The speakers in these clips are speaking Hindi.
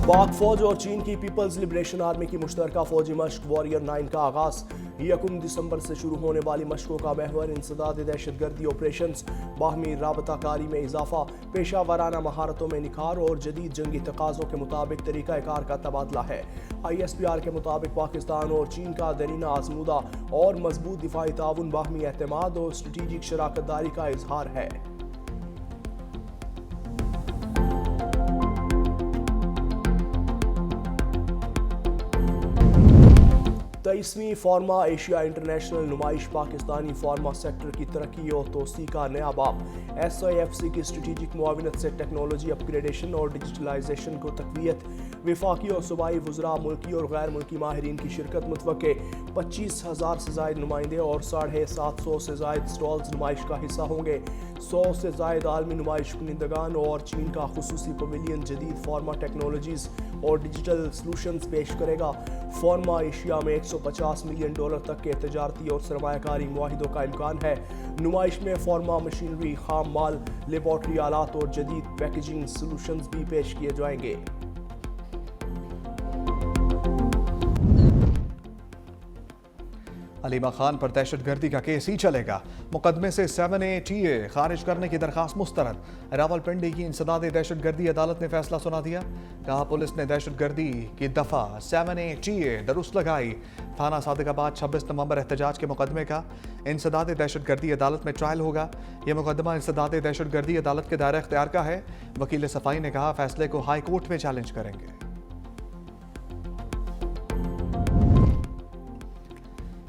पाक फौज और चीन की पीपल्स लिबरेशन आर्मी की मुश्तरका फौजी मश्क वॉरियर 9 का आगाज। 1 दिसंबर से शुरू होने वाली मशकों का महवर इंसदाद दहशतगर्दी ऑपरेशंस, बाहमी राबताकारी में इजाफा, पेशा वाराना महारतों में निखार और जदीद जंगी तकाज़ों के मुताबिक तरीक़ाकार का तबादला है। ISPR के मुताबिक पाकिस्तान और चीन का दरीना आजमूदा और मजबूत दिफाई ताउन, बाहमी एतमाद और स्ट्रेटेजिक शराकत दारी का इजहार है। 23वीं फार्मा एशिया इंटरनेशनल नुमाइश पाकिस्तानी फार्मा सेक्टर की तरक्की और तोसी का नया बाब। SIFC की स्ट्रेटेजिक मुआविनत से टेक्नोलॉजी अपग्रेडेशन और डिजिटलाइजेशन को तकवीत। वफाकी और सूबाई वज़रा, मुल्की और गैर मुल्की माहिरीन की शिरकत मुतवक्के। 25,000 से ज़ायद नुमाइंदे और 750 से ज़ायद स्टॉल्स नुमाइश का हिस्सा होंगे। 100 से ज़ायद आलमी नुमाइश कुनिंदगान और चीन का खुसूसी पवेलियन जदीद फार्मा टेक्नोलॉजीज़ और डिजिटल सॉल्यूशंस पेश करेगा। फार्मा एशिया में $150 मिलियन तक के तजारती और सरमायाकारी मुआहिदों का इम्कान है। नुमाइश में फार्मा मशीनरी, खाम माल, लेबॉर्ट्री आलात और जदीद पैकेजिंग सॉल्यूशंस भी पेश किए जाएंगे। अलीमा खान पर दहशतगर्दी का केस ही चलेगा। मुकदमे से 7A TA खारिज करने की दरखास्त मुस्तरद। रावलपिंडी की इंसदाद दहशतगर्दी अदालत ने फैसला सुना दिया। कहा पुलिस ने दहशतगर्दी की दफा 7A TA दुरुस्त लगाई। थाना सादिकाबाद 26 नवंबर एहतजाज के मुकदमे का इंसदाद दहशतगर्दी अदालत में ट्रायल होगा। यह मुकदमा इंसदाद दहशतगर्दी अदालत के दायरे इख्तियार का है। वकील सफाई ने कहा फैसले को हाई कोर्ट में चैलेंज करेंगे।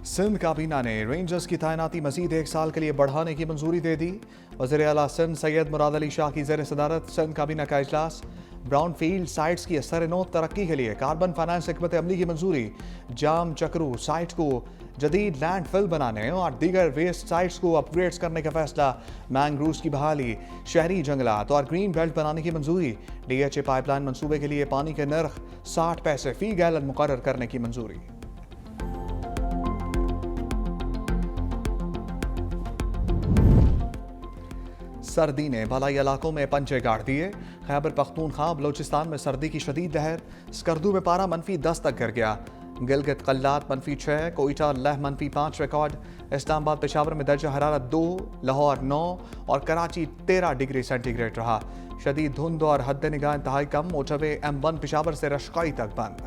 सिंध काबीना ने रेंजर्स की तैनाती मजीद 1 साल के लिए बढ़ाने की मंजूरी दे दी। वज़ीर आला सिंध सैयद मुराद अली शाह की ज़ेर सदारत सिंध काबीना का इजलास। ब्राउन फील्ड साइट्स की असर-ए-नौ तरक्की के लिए कार्बन फाइनेंस हिकमत अमली की मंजूरी। जाम चक्रू साइट को जदीद लैंड फिल बनाने और दीगर वेस्ट साइट्स को अपग्रेड्स करने का फैसला। मैंग्रोव्स की बहाली, शहरी जंगलात और ग्रीन बेल्ट बनाने की मंजूरी। DHA पाइपलाइन मंसूबे के लिए पानी के नर्ख 60 पैसे फी गैलन मुकर्रर करने की मंजूरी। सर्दी ने भलाई इलाकों में पंचे गाड़ दिए। खैबर पख्तूनख्वा बलोचिस्तान में सर्दी की शदीद लहर। स्कर्दू में पारा -10 तक गिर गया। गिलगित कल्लात -6, कोयटा लह -5 रिकॉर्ड। इस्लामाबाद पेशावर में दर्जा हरारत 2, लाहौर 9 और कराची 13 डिग्री सेंटीग्रेड रहा। शदीद धुंध और हद निगाह इंतहाई कम। मोटरवे M1 पेशावर से रश्काई तक बंद।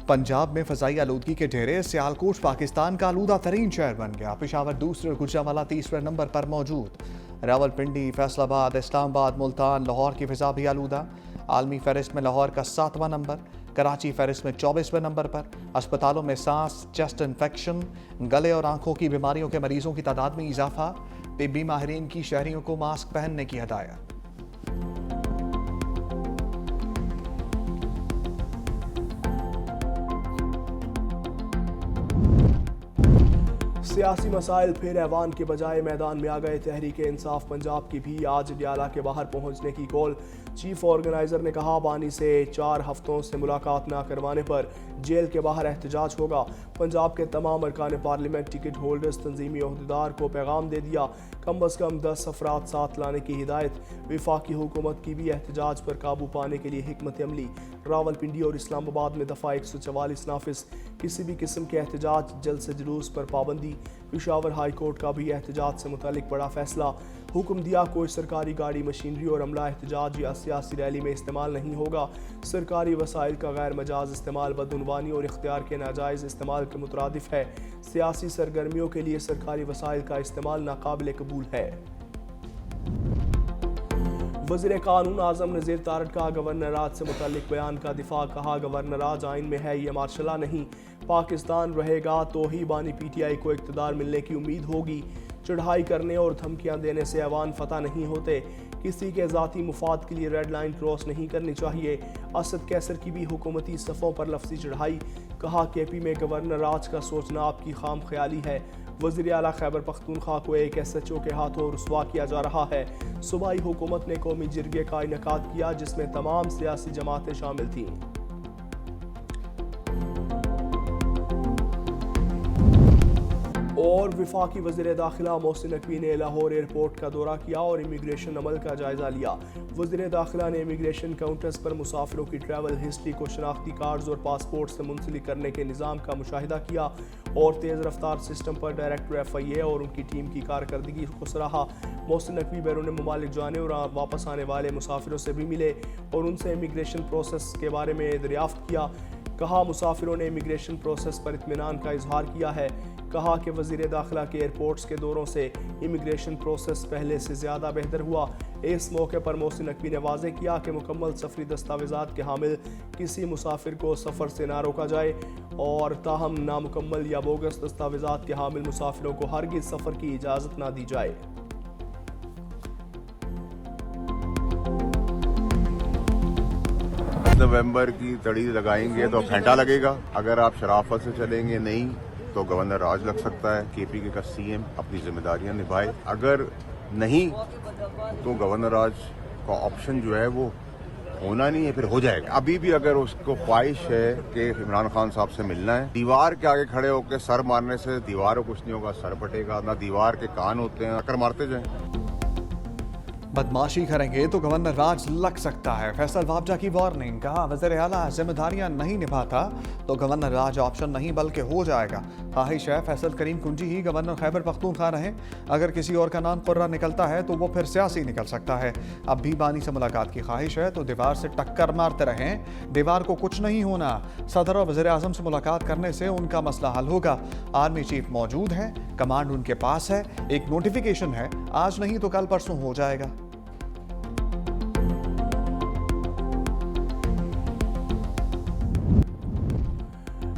पंजाब में फजाई आलूदगी के ढेरे। सियालकोट पाकिस्तान का आलूदा तरीन शहर बन गया। पेशावर दूसरे और गुजरांवाला तीसरे नंबर पर मौजूद। रावलपिंडी, फैसलाबाद, इस्लामाबाद, मुल्तान, लाहौर की फिजा भी आलूदा। आलमी फहरिस्त में लाहौर का 7वां नंबर। कराची फहरिस्त में 24वें नंबर पर। अस्पतालों में सांस, चेस्ट इन्फेक्शन, गले और आंखों की बीमारियों के मरीजों की तादाद में इजाफा। तिब्बी माहिरीन की शहरियों को मास्क पहनने की हदायत। सियासी मसाइल फिर ऐवान के बजाय मैदान में आ गए। तहरीक इंसाफ पंजाब की भी आज न्याला के बाहर पहुंचने की कॉल। चीफ ऑर्गेनाइजर ने कहा बानी से 4 हफ्तों से मुलाकात न करवाने पर जेल के बाहर एहतजाज होगा। पंजाब के तमाम अरकान पार्लियामेंट टिकट होल्डर्स तंजीमी ओहदेदार को पैगाम दे दिया। कम अज़ कम 10 अफराद साथ लाने की हिदायत। वफाकी हुकूमत की भी एहतजाज पर काबू पाने के लिए हिकमत अमली। रावलपिंडी और इस्लामाबाद में दफ़ा 144 नाफिज। किसी भी किस्म के एहतजाज, जलसे जुलूस पर पाबंदी। पेशावर हाई कोर्ट का भी एहतजाज से मुतालिक बड़ा फैसला। हुक्म दिया कोई सरकारी गाड़ी, मशीनरी और अमला एहतजाज या सियासी रैली में इस्तेमाल नहीं होगा। सरकारी वसाइल का गैर मजाज इस्तेमाल बदउनवानी और इख्तियार के नाजायज़ इस्तेमाल के मुतरादिफ है। सियासी सरगर्मियों के लिए सरकारी वसाइल का इस्तेमाल नाकाबिल कबूल है। वज़ीर कानून आज़म नज़ीर तारड़ का गवर्नर राज से मुताल्लिक बयान का दिफा। कहा गवर्नर राज आइन में है, ये मार्शला नहीं। पाकिस्तान रहेगा तो ही बानी PTI को इक़्तिदार मिलने की उम्मीद होगी। चढ़ाई करने और धमकियां देने से अवान फतह नहीं होते। किसी के ज़ाती मुफाद के लिए रेड लाइन क्रॉस नहीं करनी चाहिए। असद कैसर की भी हुकूमती सफ़ों पर लफ्ज़ी चढ़ाई। कहा KP में गवर्नर राज का सोचना आपकी खाम ख्याली है। वज़ीर आला खैबर पख्तूनख्वा को एक SHO के हाथों रुस्वा किया जा रहा है। सूबाई हुकूमत ने कौमी जिरगे का इनेकाद किया जिसमें तमाम सियासी जमातें शामिल थीं। और और वफाकी वज़ीर दाखिला मोहसिन नकवी ने लाहौर एयरपोर्ट का दौरा किया और इमिग्रेशन अमल का जायजा लिया। वज़ीर दाखिला ने इमिग्रेशन काउंटर्स पर मुसाफिरों की ट्रैवल हिस्ट्री को शनाख्ती कार्ड्स और पासपोर्ट से मुंसलिक करने के निज़ाम का मुशाहिदा किया और तेज़ रफ्तार सिस्टम पर डायरेक्टर FIA और उनकी टीम की कारकर्दगी को सराहा। मोहसिन नकवी बैरून मुमालिक जाने और वापस आने वाले मुसाफिरों से भी मिले और उनसे इमिग्रेशन प्रोसेस के बारे में दरियाफ्त किया। कहा मुसाफिरों ने इमिग्रेशन प्रोसेस पर इत्मीनान का इजहार किया है। कहा कि वज़ीर दाखिला के एयरपोर्ट्स के दौरों से इमिग्रेशन प्रोसेस पहले से ज़्यादा बेहतर हुआ। इस मौके पर मोहसिन नकवी ने वाज़ेह किया कि मुकम्मल सफरी दस्तावेज़ात के हामिल किसी मुसाफिर को सफ़र से ना रोका जाए और ताहम नामुकम्मल या बोगस दस्तावेज़ात के हामिल मुसाफिरों को हरगिज़ सफ़र की इजाज़त ना दी जाए। नवंबर की तड़ी लगाएंगे तो घंटा लगेगा। अगर आप शराफत से चलेंगे नहीं तो गवर्नर राज लग सकता है। KPK का CM अपनी जिम्मेदारियां निभाए। अगर नहीं तो गवर्नर राज का ऑप्शन जो है वो होना नहीं है, फिर हो जाएगा। अभी भी अगर उसको ख्वाहिश है कि इमरान खान साहब से मिलना है, दीवार के आगे खड़े होकर सर मारने से दीवार को कुछ नहीं होगा, सर फटेगा। ना दीवार के कान होते हैं, टक्कर मारते जाएं। बदमाशी करेंगे तो गवर्नर राज लग सकता है। फैसल वाबजा की वार्निंग। कहा वज़ीर आला जिम्मेदारियां नहीं निभाता तो गवर्नर राज ऑप्शन नहीं बल्कि हो जाएगा। ख्वाहिश है फैसल करीम कुंजी ही गवर्नर खैबर पख्तूनख्वा रहे। अगर किसी और का नाम कुर्रा निकलता है तो वो फिर सियासी निकल सकता है। अब भी बानी से मुलाकात की ख्वाहिश है तो दीवार से टक्कर मारते रहें, दीवार को कुछ नहीं होना। सदर और वज़ीर आज़म से मुलाकात करने से उनका मसला हल होगा। आर्मी चीफ मौजूद है, कमांड उनके पास है, एक नोटिफिकेशन है, आज नहीं तो कल परसों हो जाएगा।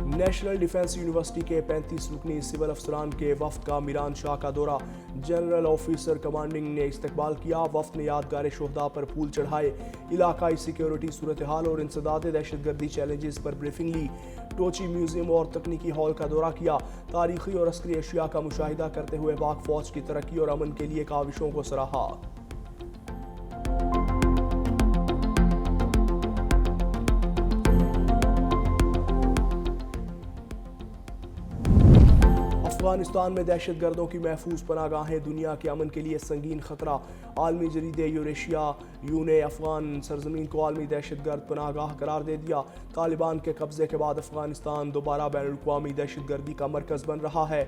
नेशनल डिफेंस यूनिवर्सिटी के 35 रुकनी सिविल अफसरान के वफ्द का मीरान शाह का दौरा। जनरल ऑफिसर कमांडिंग ने इस्तकबाल किया। वफ्द ने यादगार शोहदा पर फूल चढ़ाए, इलाकाई सिक्योरिटी सूरत हाल और इंसदाद दहशतगर्दी चैलेंजेस पर ब्रीफिंग ली। टोची म्यूजियम और तकनीकी हॉल का दौरा किया। तारीखी और अस्करी अशिया का मुशाहिदा करते हुए पाक फौज की तरक्की और अमन के लिए काविशों को सराहा। अफगानिस्तान में दहशतगर्दों की महफूज पनागाहें दुनिया के अमन के लिए संगीन खतरा। आलमी जरीदे यूरेशिया ने अफगान सरजमीन को आलमी दहशतगर्द पनागाह करार दे दिया। तालिबान के कब्जे के बाद अफगानिस्तान दोबारा बैनुल-अक़वामी दहशतगर्दी का मरकज बन रहा है।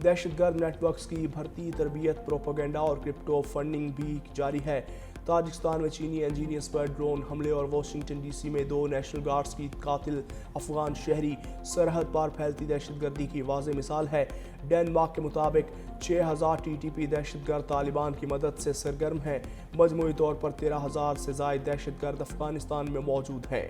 दहशतगर्द नेटवर्क्स की भर्ती, तरबियत, प्रोपेगेंडा और क्रिप्टो फंडिंग भी जारी है। ताजिकिस्तान में चीनी इंजीनियर्स पर ड्रोन हमले और वाशिंगटन DC में 2 नेशनल गार्ड्स की कातिल अफगान शहरी सरहद पार फैलती दहशतगर्दी की वाज़ेह मिसाल है। डेनमार्क के मुताबिक 6000 TTP दहशतगर्द तालिबान की मदद से सरगर्म हैं। मजमूई तौर पर 13,000 से ज़ायद दहशतगर्द अफगानिस्तान में मौजूद हैं।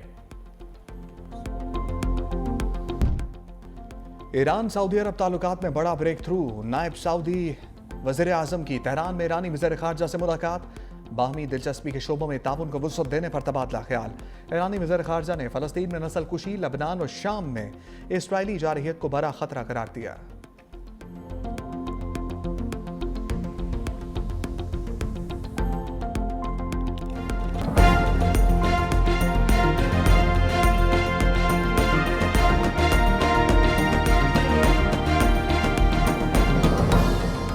ईरान सऊदी अरब ताल्लुकात में बड़ा ब्रेक थ्रू। नायब सऊदी वज़ीर आज़म की तेहरान में ईरानी वज़ीर ख़ारजा से मुलाकात। बाहमी दिलचस्पी के शोबों में ताउन को वुसअत देने पर तबादला ख्याल। ईरानी वज़ीर ख़ारजा ने फ़लस्तीन में नस्ल कुशी, लबनान और शाम में इसराइली जारहियत को बड़ा खतरा करार दिया।